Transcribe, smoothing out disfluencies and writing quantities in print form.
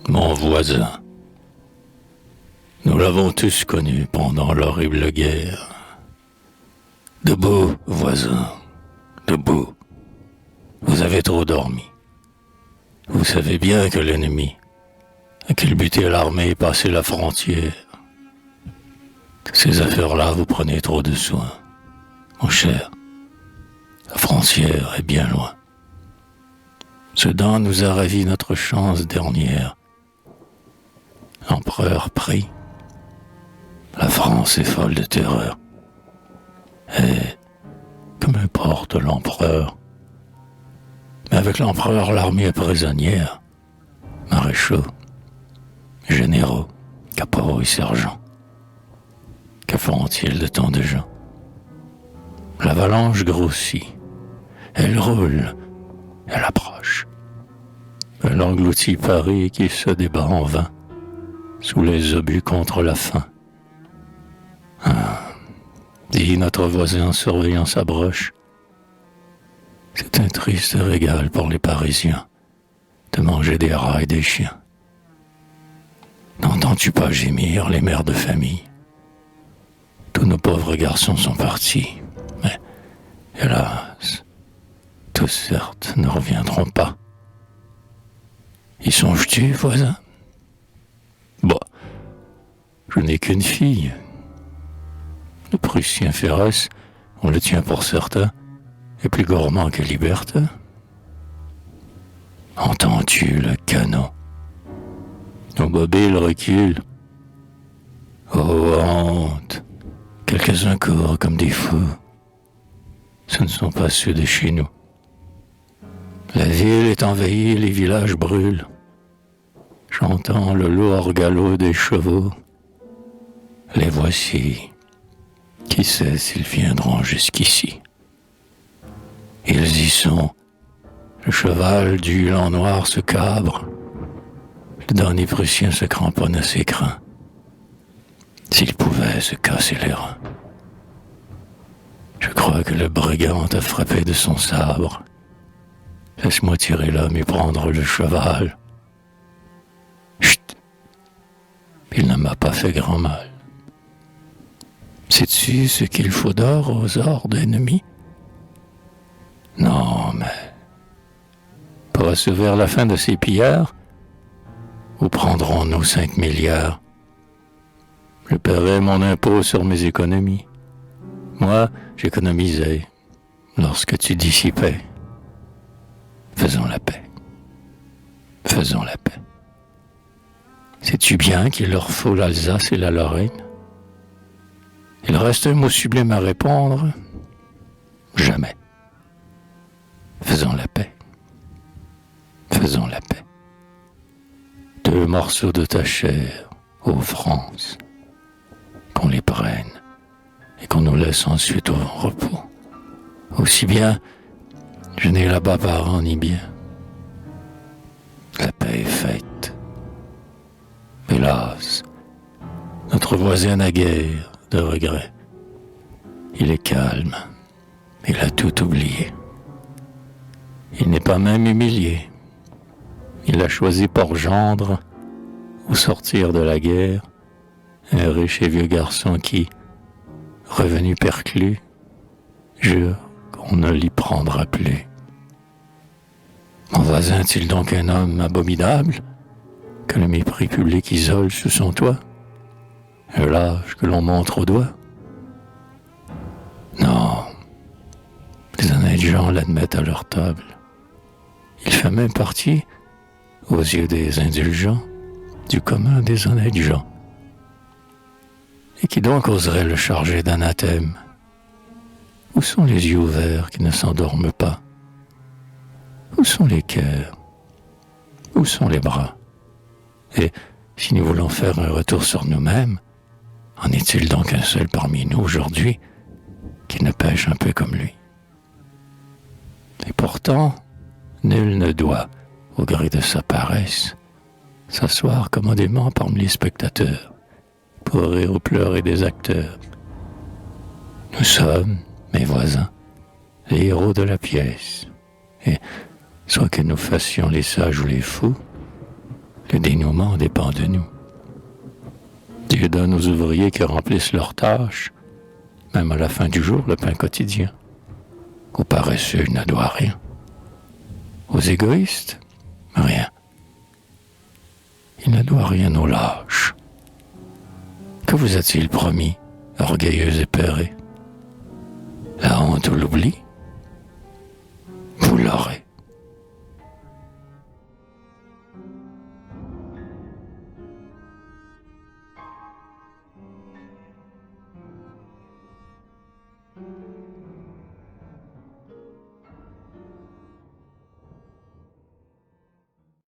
Mon voisin. Nous l'avons tous connu pendant l'horrible guerre. Debout, voisin, debout. Vous avez trop dormi. Vous savez bien que l'ennemi a culbuté l'armée et passé la frontière. Ces affaires-là, vous prenez trop de soin. Mon cher, la frontière est bien loin. Sedan nous a ravi notre chance dernière. L'empereur prie. La France est folle de terreur. Et que m'importe l'empereur? Mais avec l'empereur, l'armée est prisonnière. Maréchaux, généraux, caporaux et sergents. Que feront-ils de tant de gens? L'avalanche grossit. Elle roule. Elle approche. Elle engloutit Paris qui se débat en vain sous les obus contre la faim. Dit notre voisin en surveillant sa broche. C'est un triste régal pour les Parisiens de manger des rats et des chiens. N'entends-tu pas gémir les mères de famille? Tous nos pauvres garçons sont partis, mais hélas, tous certes ne reviendront pas. Y songes-tu, voisin? Bon, je n'ai qu'une fille. Le Prussien féroce, on le tient pour certain, est plus gourmand que libertin. Entends-tu le canon? Nos mobiles reculent. Oh, honte! Quelques-uns courent comme des fous. Ce ne sont pas ceux de chez nous. La ville est envahie, les villages brûlent. J'entends le lourd galop des chevaux. Les voici. Qui sait s'ils viendront jusqu'ici? Ils y sont. Le cheval du en noir se cabre. Le dernier Prussien se cramponne à ses crins. S'il pouvait se casser les reins. Je crois que le brigand a frappé de son sabre. Laisse-moi tirer l'homme et prendre le cheval. Chut! Il ne m'a pas fait grand mal. Sais-tu ce qu'il faut d'or aux hordes ennemies? Non, mais pour assouvir la fin de ces pillards, où prendrons-nous 5 milliards? Je paierai mon impôt sur mes économies. Moi, j'économisais lorsque tu dissipais. Faisons la paix. Faisons la paix. Sais-tu bien qu'il leur faut l'Alsace et la Lorraine? Il reste un mot sublime à répondre. Jamais. Faisons la paix. Faisons la paix. 2 morceaux de ta chair, ô France, qu'on les prenne et qu'on nous laisse ensuite au repos. Aussi bien, je n'ai là-bas parent ni bien. La paix est faite. Hélas, notre voisin n'a guère de regrets. Il est calme. Il a tout oublié. Il n'est pas même humilié. Il a choisi pour gendre, au sortir de la guerre, un riche et vieux garçon qui, revenu perclus, jure qu'on ne l'y prendra plus. Mon voisin est-il donc un homme abominable, que le mépris public isole sous son toit? Un lâche que l'on montre au doigt? Non, les honnêtes gens l'admettent à leur table. Il fait même partie, aux yeux des indulgents, du commun des honnêtes gens. Et qui donc oserait le charger d'anathème? Où sont les yeux ouverts qui ne s'endorment pas? Où sont les cœurs? Où sont les bras? Et si nous voulons faire un retour sur nous-mêmes, en est-il donc un seul parmi nous aujourd'hui qui ne pêche un peu comme lui? Et pourtant, nul ne doit, au gré de sa paresse, s'asseoir commodément parmi les spectateurs pour rire aux pleurs des acteurs. Nous sommes, mes voisins, les héros de la pièce, et soit que nous fassions les sages ou les fous, Le dénouement dépend de nous. Dieu donne aux ouvriers qui remplissent leurs tâches, même à la fin du jour, le pain quotidien. Aux paresseux, il ne doit rien. Aux égoïstes, rien. Il ne doit rien aux lâches. Que vous a-t-il promis, orgueilleux et peurés? La honte ou l'oubli? Vous l'aurez.